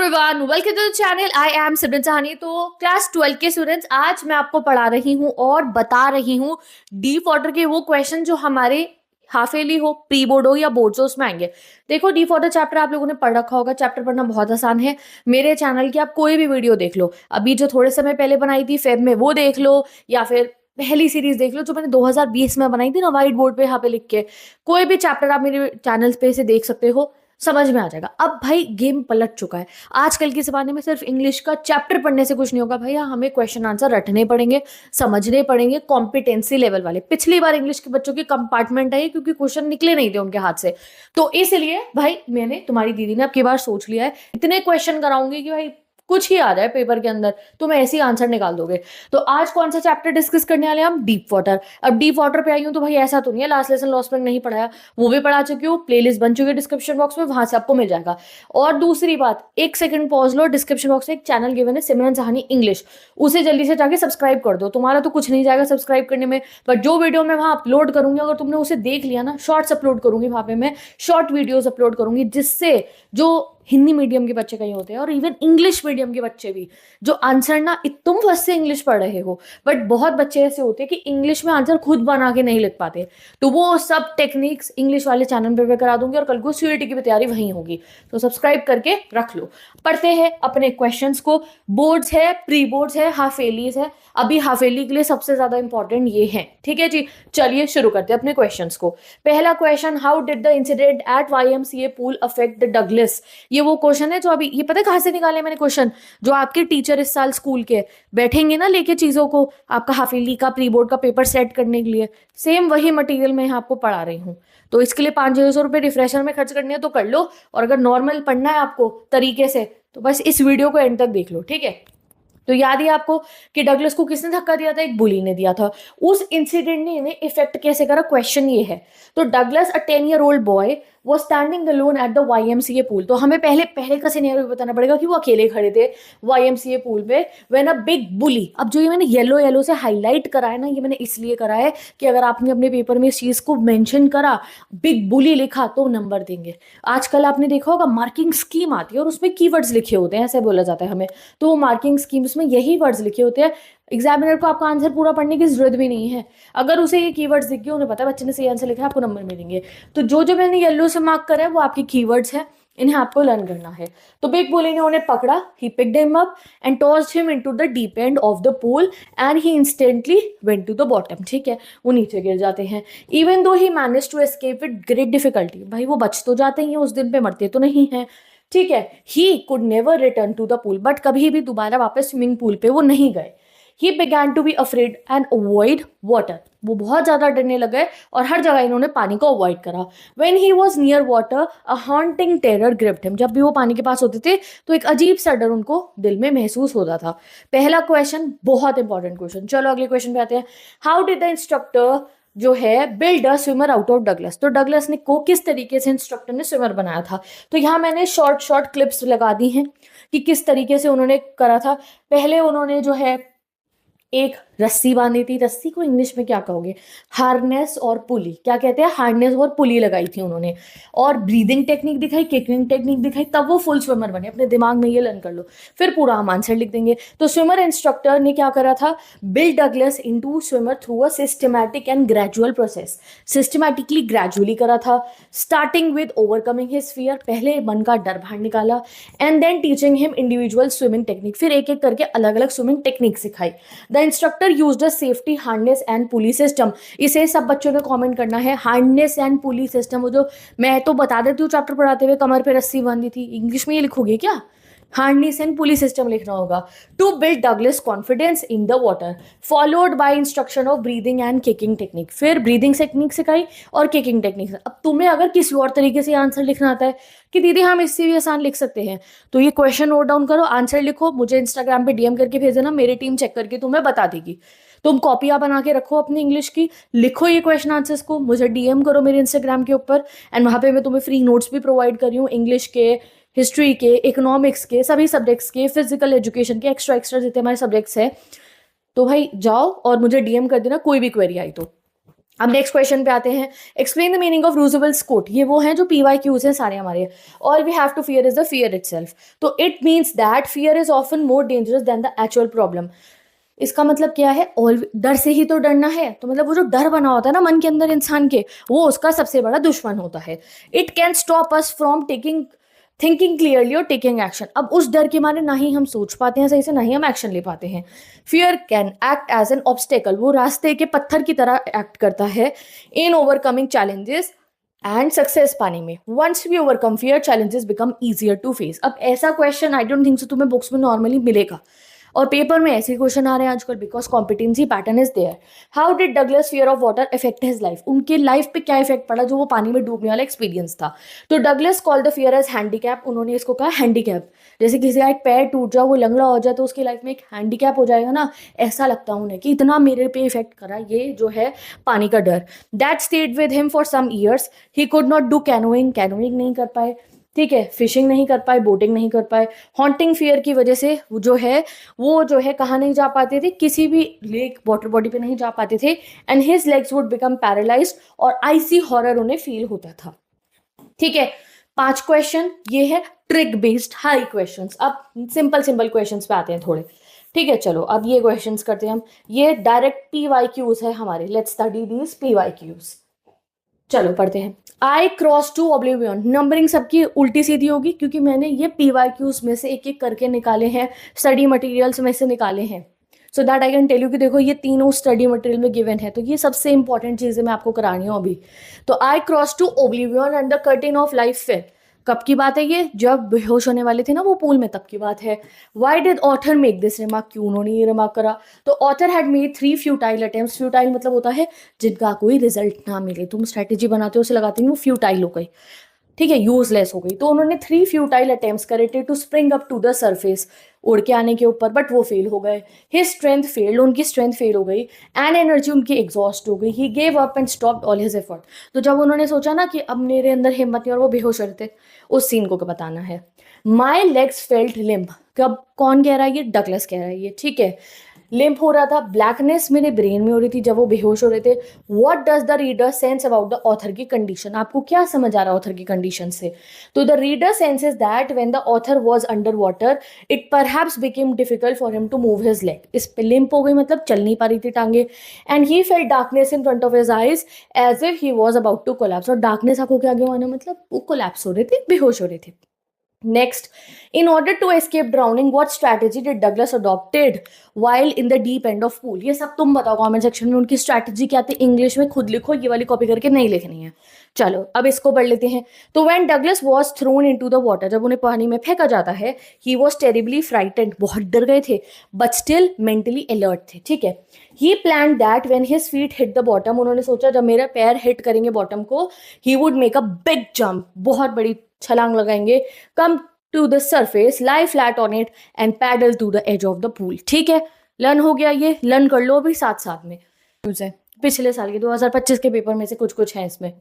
Everyone, welcome to the channel. I am Simran Sahani. तो class 12 के students, आज मैं आपको पढ़ा रही हूँ और बता रही हूँ डीप वाटर के वो क्वेश्चन जो हमारे हाफ ईयरली हो, प्री बोर्ड हो या बोर्ड हो, उसमें आएंगे। देखो, डीप वाटर चैप्टर आप लोगों ने पढ़ रखा होगा। चैप्टर पढ़ना बहुत आसान है। मेरे चैनल की आप कोई भी वीडियो देख लो, अभी जो थोड़े समय पहले बनाई थी फेब में, वो देख लो, या फिर पहली सीरीज देख लो जो मैंने 2020 में बनाई थी ना, व्हाइट बोर्ड पे यहाँ पे लिख के। कोई भी चैप्टर आप मेरे चैनल पे से देख सकते हो, समझ में आ जाएगा। अब भाई गेम पलट चुका है। आजकल के ज़माने में सिर्फ इंग्लिश का चैप्टर पढ़ने से कुछ नहीं होगा भैया, हमें क्वेश्चन आंसर रटने पड़ेंगे, समझने पड़ेंगे, कॉम्पिटेंसी लेवल वाले। पिछली बार इंग्लिश के बच्चों की कंपार्टमेंट आई क्योंकि क्वेश्चन निकले नहीं थे उनके हाथ से। तो इसलिए भाई मैंने, तुम्हारी दीदी ने अब की बार सोच लिया है, इतने क्वेश्चन कराऊंगी कि भाई कुछ ही आ जाए पेपर के अंदर, तुम ऐसे ही आंसर निकाल दोगे। तो आज कौन सा चैप्टर डिस्कस करने वाले हैं हम? Deep water. अब डीप वाटर पे आई हूँ तो भाई ऐसा तो नहीं है लास्ट लेसन लॉस्ट में नहीं पढ़ाया, वो भी पढ़ा चुकी हूँ। प्लेलिस्ट बन चुकी है डिस्क्रिप्शन बॉक्स में, वहां से आपको मिल जाएगा। और दूसरी बात, एक सेकंड पॉज लो, डिस्क्रिप्शन बॉक्स में एक चैनल गिवन है सिमरन सहानी इंग्लिश, उसे जल्दी से जाके सब्सक्राइब कर दो। तुम्हारा तो कुछ नहीं जाएगा सब्सक्राइब करने में, बट जो वीडियो मैं वहां अपलोड करूंगी अगर तुमने उसे देख लिया ना, शॉर्ट्स अपलोड करूंगी वहां पे, मैं शॉर्ट वीडियोज अपलोड करूंगी, जिससे जो हिंदी मीडियम के बच्चे कहीं होते हैं और इवन इंग्लिश मीडियम के बच्चे भी, जो आंसर ना, तुम फर्स्ट से इंग्लिश पढ़ रहे हो बट बहुत बच्चे ऐसे होते हैं कि इंग्लिश में आंसर खुद बना के नहीं लिख पाते, तो वो सब टेक्निक्स इंग्लिश वाले चैनल पे करा दूंगी और कल को सीयूईटी की भी तैयारी वहीं होगी। तो सब्सक्राइब करके रख लो। पढ़ते हैं अपने क्वेश्चंस को। बोर्ड्स है, प्री बोर्ड्स है, हाफ एलीज है। अभी हाफ एली के लिए सबसे ज्यादा इंपॉर्टेंट ये है, ठीक है जी। चलिए शुरू करते हैं अपने क्वेश्चंस को। पहला question, how did the incident at YMCA pool affect the Douglas? ये वो क्वेश्चन है जो अभी, ये पता है कहाँ से निकाले मैंने क्वेश्चन? जो आपके टीचर इस साल स्कूल के बैठेंगे ना लेके चीजों को, आपका हाफ ईयरली का प्री बोर्ड का पेपर सेट करने के लिए, सेम वही मटेरियल मैं यहाँ आपको पढ़ा रही हूँ। तो इसके लिए 500 रुपये रिफ्रेशर में खर्च करने हैं तो कर लो, और अगर नॉर्मल पढ़ना है आपको तरीके से तो बस इस वीडियो को एंड तक देख लो, ठीक है। तो याद ही आपको कि डगलस को किसने धक्का दिया था? एक बुली ने दिया था। उस इंसिडेंट ने इन्हें इफेक्ट कैसे करा? क्वेश्चन ये है। तो डगलस, अ 10-year-old बॉय, वो standing alone at the YMCA pool. तो हमें पहले का सिनेरियो बताना पड़ेगा कि वो अकेले खड़े थे YMCA पूल पे, व्हेन अ बिग बुली। अब जो ये मैंने येलो येलो से हाईलाइट करा है ना, ये मैंने इसलिए करा है कि अगर आपने अपने पेपर में इस चीज को मेंशन करा, बिग बुली लिखा, तो नंबर देंगे। आजकल आपने देखा होगा मार्किंग स्कीम आती है और उसमें कीवर्ड्स लिखे होते हैं, ऐसे बोला जाता है हमें। तो वो मार्किंग स्कीम्स में यही वर्ड्स लिखे होते हैं। एग्जामिनर को आपका आंसर पूरा पढ़ने की जरूरत भी नहीं है, अगर उसे ये कीवर्ड्स दिख गए, उन्हें पता है बच्चे ने सही आंसर लिखा है, आपको नंबर मिलेंगे। तो जो जो मैंने येलो से मार्क करा है वो आपकी कीवर्ड्स है, इन्हें आपको लर्न करना है। तो बिग बुली ने उन्हें पकड़ा, he picked him up and tossed him into the deep end of the pool and he instantly went to the bottom. ठीक है, वो नीचे गिर जाते हैं। Even though he manage to escape with great difficulty. भाई वो बच तो जाते हैं, उस दिन पे मरते तो नहीं है, ठीक है। He could never return to the pool, but कभी भी दोबारा वापस स्विमिंग पूल पे वो नहीं गए। ही began to be afraid and avoid water, वो बहुत ज्यादा डरने लगे और हर जगह इन्होंने पानी को अवॉइड करा। When he was near water, a haunting terror gripped him, जब भी वो पानी के पास होते थे तो एक अजीब सा डर उनको दिल में महसूस होता था। पहला क्वेश्चन बहुत इंपॉर्टेंट क्वेश्चन। चलो अगले क्वेश्चन पे आते हैं। हाउ डिड द इंस्ट्रक्टर जो है build a swimmer out of Douglas? तो डगलस ने को किस तरीके से इंस्ट्रक्टर ने स्विमर बनाया था? तो यहाँ मैंने शॉर्ट क्लिप्स लगा दी हैं कि किस तरीके से उन्होंने करा था। पहले उन्होंने जो है एक रस्सी बांधी थी, रस्सी को इंग्लिश में क्या कहोगे? हार्नेस और पुली, क्या कहते हैं? हार्नेस और पुली लगाई थी उन्होंने, और ब्रीदिंग टेक्निक दिखाई, किकिंग टेक्निक दिखाई, तब वो फुल स्विमर बने। अपने दिमाग में ये लर्न कर लो, फिर पूरा हम आंसर लिख देंगे। तो स्विमर इंस्ट्रक्टर ने क्या करा था? Build Douglas into swimmer through a systematic and gradual process. Systematically gradually करा था, starting with overcoming his fear, पहले मन का डर बाहर निकाला, and then teaching him individual swimming technique, फिर एक एक करके अलग अलग स्विमिंग टेक्निक सिखाई। The instructor used a safety harness and pulley system. इसे सब बच्चों ने कमेंट करना है, हार्नेस एंड पुली सिस्टम। वो जो मैं तो बता देती हूँ चैप्टर पढ़ाते हुए, कमर पे रस्सी बांधी थी, इंग्लिश में ये लिखोगे क्या? हार्नेस एंड पुली सिस्टम लिखना होगा। To build Douglas confidence in the water, followed by instruction of breathing and kicking technique, फिर ब्रीदिंग टेक्निक सिखाई और किकिंग टेक्निक। अब तुम्हें अगर किसी और तरीके से आंसर लिखना आता है कि दीदी हम इससे भी आसान लिख सकते हैं, तो ये क्वेश्चन नोट डाउन करो, आंसर लिखो, मुझे इंस्टाग्राम पे DM करके भेज देना, मेरी टीम चेक करके तुम्हें बता देगी। तुम कॉपियां बना के रखो अपनी इंग्लिश की, लिखो ये क्वेश्चन आंसर्स को, मुझे DM करो मेरे इंस्टाग्राम के ऊपर, एंड वहां पे मैं तुम्हें फ्री नोट्स भी प्रोवाइड कर रही हूँ, इंग्लिश के, हिस्ट्री के, इकोनॉमिक्स के, सभी सब्जेक्ट्स के, फिजिकल एजुकेशन के, एक्स्ट्रा जितने हमारे सब्जेक्ट्स हैं। तो भाई जाओ और मुझे DM कर देना कोई भी क्वेरी आई तो। अब नेक्स्ट क्वेश्चन पे आते हैं, explain the meaning of Roosevelt's quote. ये वो हैं जो PYQs हैं सारे हमारे। All we have to fear is the fear itself. तो it means that fear is often more dangerous than the actual problem. इसका मतलब क्या है, ऑल डर से ही तो डरना है, तो मतलब वो जो डर बना होता है ना मन के अंदर इंसान के, वो उसका सबसे बड़ा दुश्मन होता है। It can stop us from thinking clearly और टेकिंग एक्शन। अब उस डर के मारे ना ही हम सोच पाते हैं सही से, ना ही हम एक्शन ले पाते हैं। Fear can act as an obstacle, वो रास्ते के पत्थर की तरह एक्ट करता है in overcoming challenges and success पाने में। Once we overcome fear, challenges become easier to face. अब ऐसा question I don't think so तुम्हें बुक्स में नॉर्मली मिलेगा, और पेपर में ऐसे क्वेश्चन आ रहे हैं आजकल, because competency pattern is there. How did Douglas fear of water effect his life, उनके लाइफ पे क्या इफेक्ट पड़ा जो वो पानी में डूबने वाला एक्सपीरियंस था। तो Douglas call the fear as handicap, उन्होंने इसको कहा हैंडीकैप। जैसे किसी का एक पैर टूट जाए, वो लंगड़ा हो जाए, तो उसकी लाइफ में एक हैंडीकैप हो जाएगा ना, ऐसा लगता उन्हें कि इतना मेरे पे इफेक्ट करा ये जो है पानी का डर। That stayed with him for some years. He could not do canoeing, canoeing नहीं कर पाए, ठीक है, फिशिंग नहीं कर पाए, बोटिंग नहीं कर पाए। हॉन्टिंग फियर की वजह से वो जो है कहाँ नहीं जा पाते थे, किसी भी लेक वाटर बॉडी पे नहीं जा पाते थे। And his legs would become paralysed, और आइसी हॉरर उन्हें फील होता था। ठीक है, 5 क्वेश्चन ये है ट्रिक बेस्ड हाई क्वेश्चंस। अब सिंपल क्वेश्चंस पे आते हैं थोड़े। ठीक है, चलो अब ये क्वेश्चंस करते हैं हम। ये डायरेक्ट PYQs है हमारे। Let's study these PYQs। चलो पढ़ते हैं। आई क्रॉस टू ऑब्लिवियन, नंबरिंग सबकी उल्टी सीधी होगी क्योंकि मैंने ये PYQs में से एक एक करके निकाले हैं, स्टडी मटेरियल्स में से निकाले हैं, so that I can tell you कि देखो ये तीनों स्टडी मटेरियल में गिवन है। तो ये सबसे इंपॉर्टेंट चीजें मैं आपको करानी हूँ अभी। तो I cross to oblivion and the curtain of life fell. कब की बात है ये, जब बेहोश होने वाले थे ना वो पूल में, तब की बात है। Why did author make this remark, क्यों उन्होंने ये रिमार्क करा। तो author had made 3 futile attempts. Futile मतलब होता है जिनका कोई रिजल्ट ना मिले, तुम स्ट्रेटेजी बनाते हो उसे लगाते हो, फ्यूटाइल हो गई, ठीक है, यूजलेस हो गई। तो उन्होंने 3 फ्यूटाइल अटेम्प्ट्स करे थे to spring up to the surface, उड़ के आने के ऊपर, बट वो फेल हो गए। हिज स्ट्रेंथ फेल्ड, उनकी स्ट्रेंथ फेल हो गई, एंड एनर्जी उनकी एग्जॉस्ट हो गई। He gave up and stopped all his effort. तो जब उन्होंने सोचा ना कि अब मेरे अंदर हिम्मत नहीं और वो बेहोश हो रहे थे, उस सीन को बताना है। माई लेग्स फेल्ट लिम्प, कब कौन कह रहा है ये, डगलस कह रहा है ये, ठीक है। लिम्प हो रहा था, ब्लैकनेस मेरे ब्रेन में हो रही थी जब वो बेहोश हो रहे थे। What does the reader sense about the author की कंडीशन, आपको क्या समझ आ रहा है ऑथर की कंडीशन से। तो the reader senses that when the author was under water it perhaps became difficult for him to move his leg. इस पे लिम्प हो गई मतलब चल नहीं पा रही थी टांगे। And he felt darkness in front of his eyes as if he was about to collapse. और डार्कनेस आंखों के आगे आना मतलब वो कोलैप्स हो रहे थे, बेहोश हो रहे थे। Next, in order to escape drowning, what strategy did Douglas adopted while in the deep end of pool? ये सब तुम बताओ कमेंट सेक्शन में उनकी स्ट्रैटेजी क्या थी। इंग्लिश में खुद लिखो, ये वाली कॉपी करके नहीं लिखनी है। चलो अब इसको पढ़ लेते हैं। तो when Douglas was thrown into the water, जब उन्हें पानी में फेंका जाता है, he was terribly frightened, बहुत डर गए थे, but still mentally alert थे, ठीक है। He planned that when his feet hit the bottom, उन्होंने सोचा जब मेरे पैर हिट करेंगे बॉटम को, he would make a big jump, बहुत बड़ी छलांग लगाएंगे, come to the surface, lie flat on it and paddle to the edge of the pool. ठीक है, लर्न हो गया, ये लर्न कर लो अभी साथ साथ में। पिछले साल के 2025 के पेपर में से कुछ है इसमें।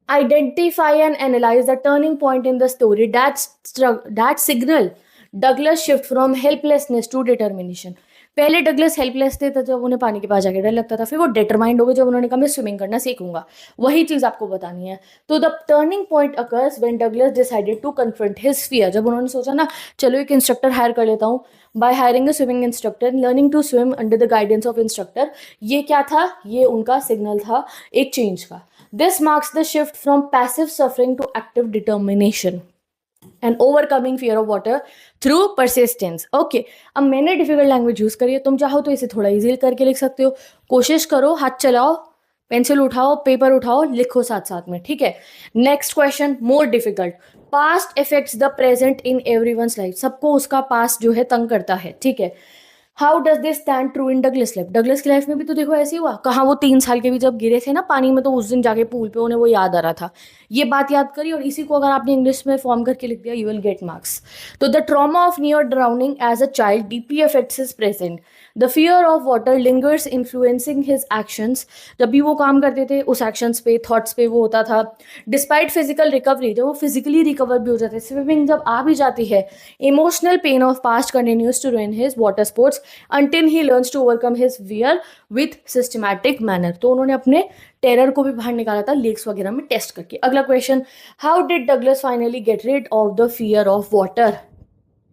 Identify and analyse the turning point in the story that signal Douglas shift from helplessness to determination. पहले डगलस हेल्पलेस थे तो जब उन्हें पानी के पास जाके डर लगता था, फिर वो डिटरमाइंड हो गए जब उन्होंने कहा मैं स्विमिंग करना सीखूंगा। वही चीज आपको बतानी है। तो the turning point occurs when Douglas decided to confront his fear, जब उन्होंने सोचा ना चलो एक इंस्ट्रक्टर हायर कर लेता हूँ, by hiring a swimming instructor learning to swim under the guidance of instructor. ये क्या था, ये उनका सिग्नल था एक चेंज का। This marks the shift from passive suffering to active determination and overcoming fear of water through persistence. Okay, अब मैंने डिफिकल्ट लैंग्वेज यूज करी है, तुम चाहो तो इसे थोड़ा इजी करके लिख सकते हो। कोशिश करो, हाथ चलाओ, पेंसिल उठाओ, पेपर उठाओ, लिखो साथ साथ में, ठीक है। Next question more difficult. Past effects the present in everyone's life, सबको उसका पास्ट जो है तंग करता है, ठीक है। How does this stand true in Douglas life, Douglas की लाइफ में भी तो देखो ऐसे ही हुआ। कहाँ वो 3 साल के भी जब गिरे थे ना पानी में, तो उस दिन जाके पूल पे उन्हें वो याद आ रहा था, ये बात याद करी, और इसी को अगर आपने इंग्लिश में फॉर्म करके लिख दिया, यू विल गेट मार्क्स। तो the trauma of near drowning as a child deeply affects his present. The fear of water lingers influencing his actions, जब भी वो काम करते थे उस एक्शंस पे, थॉट्स पे वो होता था। डिस्पाइट फिजिकल रिकवरी, जब वो फिजिकली रिकवर भी हो जाते, स्विमिंग जब आ भी जाती है, emotional pain of past continues to ruin his water sports until he learns to overcome his fear with systematic manner. तो उन्होंने अपने टेरर को भी बाहर निकाला था लेक्स वगैरह में टेस्ट करके. अगला question, how did Douglas finally get rid of the fear of water.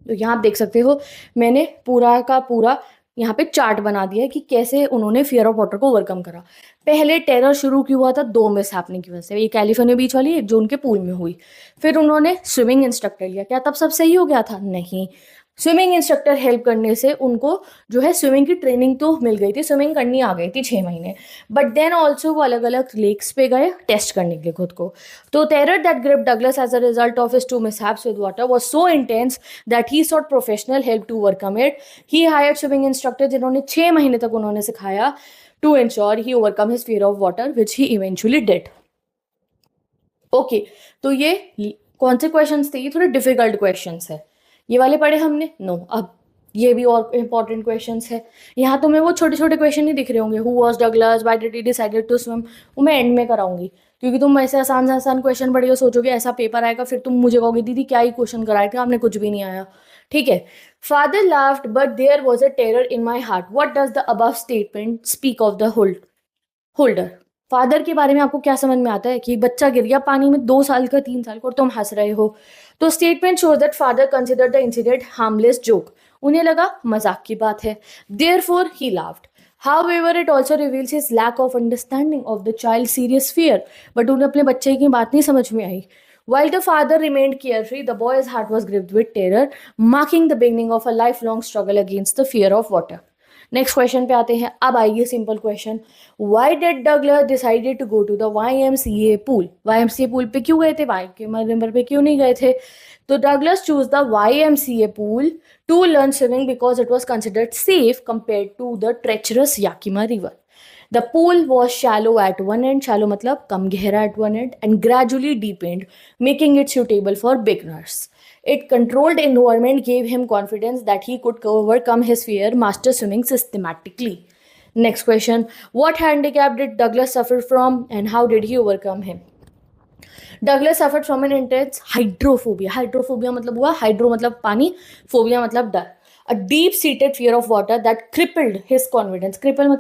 तो यहाँ आप देख सकते हो मैंने पूरा का पूरा यहाँ पे चार्ट बना दिया है कि कैसे उन्होंने फियर ऑफ वाटर को ओवरकम करा. पहले टेरर शुरू क्यों हुआ था, 2 मिस हैपनिंग की वजह से. एक कैलिफोर्निया बीच वाली, एक जो उनके पूल में हुई. फिर उन्होंने स्विमिंग इंस्ट्रक्टर लिया. क्या तब सब सही हो गया था? नहीं. स्विमिंग इंस्ट्रक्टर हेल्प करने से उनको जो है स्विमिंग की ट्रेनिंग तो मिल गई थी, स्विमिंग करनी आ गई थी 6 महीने. बट देन ऑल्सो वो अलग अलग लेक्स पे गए टेस्ट करने के लिए खुद को. तो terror that grip Douglas as a result of his 2 mishaps with water was so intense that he sought professional help to overcome it. He hired swimming instructor जिन्होंने 6 महीने तक उन्होंने सिखाया to ensure he overcome his fear of water which he eventually did. Okay, तो ये कौन से question थे? ये थोड़े डिफिकल्ट क्वेश्चन है. ये वाले पढ़े हमने? नो. अब ये भी और इंपॉर्टेंट क्वेश्चंस है. यहाँ तुम्हें वो छोटे छोटे क्वेश्चन नहीं दिख रहे होंगे. Who was Douglas, why did he decided to swim, वो मैं एंड में कराऊंगी. क्योंकि तुम ऐसे आसान आसान क्वेश्चन पढ़िए सोचोगे ऐसा पेपर आएगा, फिर तुम मुझे कहोगे दीदी क्या ही क्वेश्चन कराए थे आपने, कुछ भी नहीं आया. ठीक है. Father laughed but there was a terror in my heart. What does the above statement speak of the holder. Father के बारे में आपको क्या समझ में आता है कि बच्चा गिर गया पानी में 2 साल का 3 साल का और तुम हंस रहे हो. तो statement shows that father consider the incident harmless joke. उन्हें लगा मजाक की बात है. Therefore he laughed. However, it also reveals his lack of understanding of the child's serious fear. But उन्हें अपने बच्चे की बात नहीं समझ में आई. While the father remained carefree, the boy's heart was gripped with terror, marking the beginning of a lifelong struggle against the fear of water. Next question पे आते हैं. अब आइए simple question. Why did Douglas decided to go to the YMCA pool. YMCA pool पे क्यों गए थे, Y के नंबर पे क्यों नहीं गए थे? तो Douglas choose the YMCA pool to learn swimming because it was considered safe compare to the treacherous Yakima river. The pool was shallow at one end, shallow मतलब कम गहरा at one end, and gradually deepened, making it suitable for beginners. Its controlled environment gave him confidence that he could overcome his fear, master swimming systematically. Next question. What handicap did Douglas suffer from and how did he overcome him? Douglas suffered from an intense hydrophobia. Hydrophobia मतलब हुआ hydro मतलब पानी, phobia मतलब डर. A deep-seated fear of water that crippled his confidence. Cripple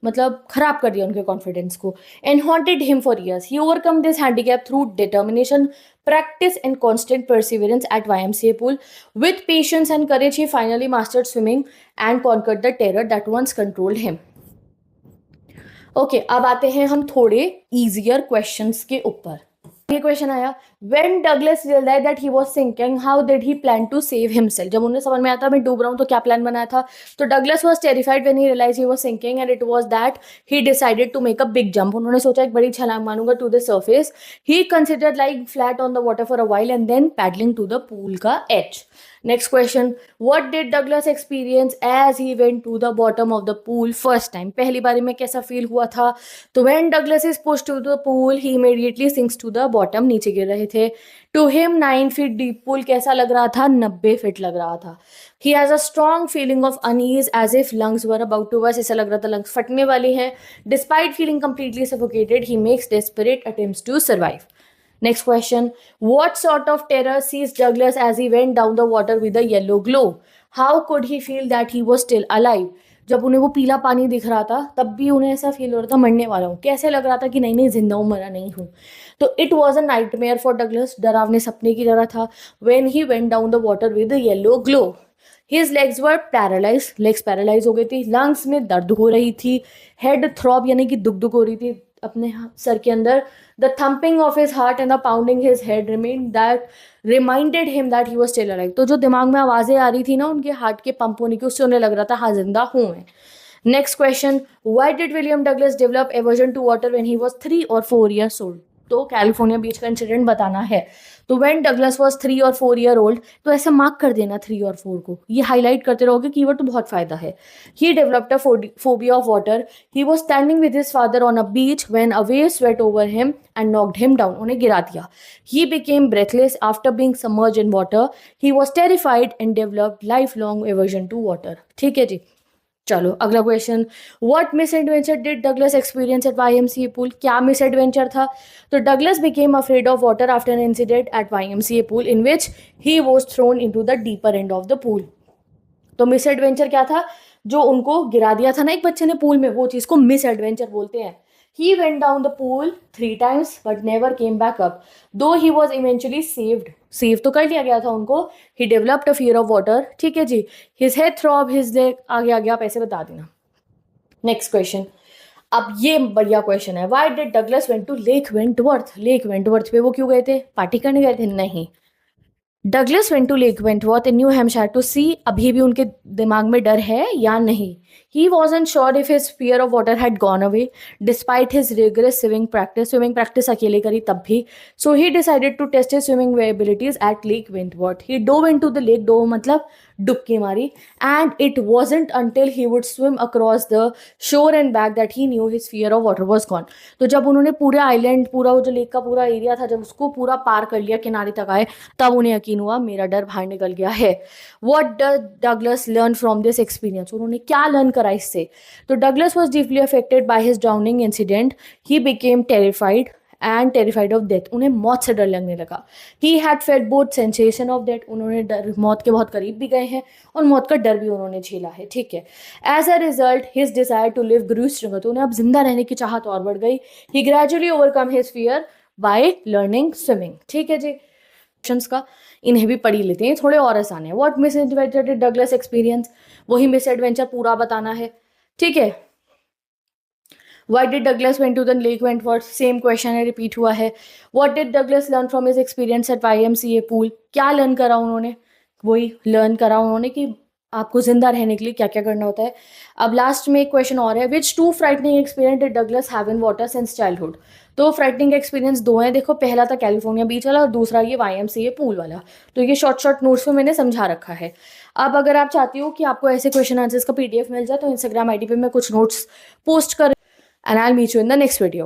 मतलब खराब कर दिया उनके कॉन्फिडेंस को. And haunted him for years. He overcome this handicap through determination, practice and constant perseverance at YMCA pool. With patience and courage, he finally mastered swimming and conquered the terror that once controlled him. Okay, अब आते हैं हम थोड़े easier questions के ऊपर. ये question आया, when Douglas realized that he was sinking, how did he plan to save himself? जब उन्हें समझ में आता मैं डूब रहा हूँ तो क्या प्लान बनाया था? तो Douglas was terrified when he realized he was sinking and it was that he decided to make a big jump. उन्होंने सोचा एक बड़ी छलांग मारूंगा to the surface. He considered lying flat on the water for a while and then paddling to the pool का edge. Next question. What did Douglas experience as he went to the bottom of the pool first time? पहली बारी में कैसा feel हुआ था? तो when Douglas is pushed to the pool, he immediately sinks to the bottom. नीचे गिर रहे थे. To him 9 feet deep pool कैसा लग रहा था? 90 फीट लग रहा था. He has a strong feeling of unease as if lungs were about to burst. ऐसा लग रहा था lungs फटने वाली हैं. Despite feeling completely suffocated, he makes desperate attempts to survive. Next question. What sort of terror seized Douglas as he went down the water with a yellow glow? How could he feel that he was still alive? जब उन्हें वो पीला पानी दिख रहा था तब भी उन्हें ऐसा फील हो रहा था मरने वाला हूँ. कैसे लग रहा था कि नहीं जिंदा हूँ, मरा नहीं हूँ. तो it was a nightmare for Douglas. डरावने सपने की तरह था. When he went down the water with yellow glow. His legs were paralyse. Legs paralyse हो गई थी. लंग्स में दर्द हो रही थी. हेड थ्रॉब यानी कि दुख दुख हो रही थी अपने सर के अंदर. The thumping of his heart and the pounding his head reminded him that he was still alive. तो जो दिमाग में आवाज़ें आ रही थी ना उनके हार्ट के पंप होने की, उससे उन्हें लग रहा था हाँ जिंदा हूँ मैं. Next question. Why did William Douglas develop aversion to water when he was 3 or 4 years old? तो कैलिफोर्निया बीच का इंसिडेंट बताना है. तो when Douglas was 3 or 4 year old, तो ऐसे मार्क कर देना 3 और 4 को. ये हाईलाइट करते रहोगे, कीवर्ड तो बहुत फायदा है. He developed a phobia of water. He was standing with his father on a beach when a wave swept over him and knocked him down. उन्हें गिरा दिया. He became breathless after being submerged in water. He was terrified and developed lifelong aversion to water. ठीक है जी. चलो अगला question. What misadventure did Douglas experience at YMCA pool? क्या misadventure था? तो Douglas became afraid of water after an incident at YMCA pool in which he was thrown into the deeper end of the pool. तो misadventure क्या था, जो उनको गिरा दिया था ना एक बच्चे ने पूल में, वो चीज को मिस एडवेंचर बोलते हैं। He went down the pool 3 times but never came back up. Though he was eventually saved. Save तो कर लिया गया था उनको. He developed a fear of water. ठीक है जी. His head throbbed, his leg. आगे आप ऐसे बता देना. Next question. अब ये बढ़िया क्वेश्चन है. Why did Douglas went to Lake Wentworth? Lake Wentworth पे वो क्यों गए थे? पार्टी करने गए थे? नहीं. Douglas went to Lake Wentworth in New Hampshire to see. अभी भी उनके दिमाग में डर है या नहीं. He wasn't sure if his fear of water had gone away despite his rigorous swimming practice. Swimming practice अकेले करी तब भी. So he decided to test his swimming abilities at Lake Wentworth. He dove into the lake. Dove मतलब डुबकी मारी. And it wasn't until he would swim across the shore and back that he knew his fear of water was gone. तो जब उन्होंने पूरे island, पूरा वो जो लेक का पूरा एरिया था, जब उसको पूरा पार कर लिया, किनारे तक आए, तब उन्हें यकीन हुआ मेरा डर बाहर निकल गया है. What does Douglas learn from this experience? उन्होंने क्या लर्न करा इससे? तो Douglas was deeply affected by his drowning incident. He became terrified of death. उन्हें मौत से डर लगने लगा. He had felt both sensation of death. उन्होंने डर, मौत के बहुत करीब भी गए हैं और मौत का डर भी उन्होंने झेला है. ठीक है. As a result, his desire to live grew stronger. तो उन्हें अब जिंदा रहने की चाहत और बढ़ गई. He gradually overcome his fear by learning swimming. ठीक है जी. ऑप्शंस का इन्हें भी पढ़ी लेते हैं, थोड़े और आसान है. What misadventure did Douglas experience? वही मिस एडवेंचर पूरा बताना है. ठीक है. Why did Douglas went to the Lake Wentworth? Same question है, रिपीट हुआ है. What did Douglas learn from his experience at YMCA pool? क्या लर्न करा उन्होंने? वही लर्न करा उन्होंने कि आपको जिंदा रहने के लिए क्या क्या करना होता है. अब लास्ट में एक क्वेश्चन और है. Which two frightening experience did Douglas have in water since childhood? तो फ्राइटनिंग एक्सपीरियंस दो हैं. देखो, पहला था कैलिफोर्निया बीच वाला और दूसरा ये YMCA पूल वाला. तो ये शॉर्ट नोट्स में मैंने समझा रखा है. अब अगर आप चाहती हो कि आपको ऐसे क्वेश्चन आंसर्स का PDF मिल जाए तो Instagram ID पे मैं कुछ नोट्स पोस्ट कर. And I'll meet you in the next video.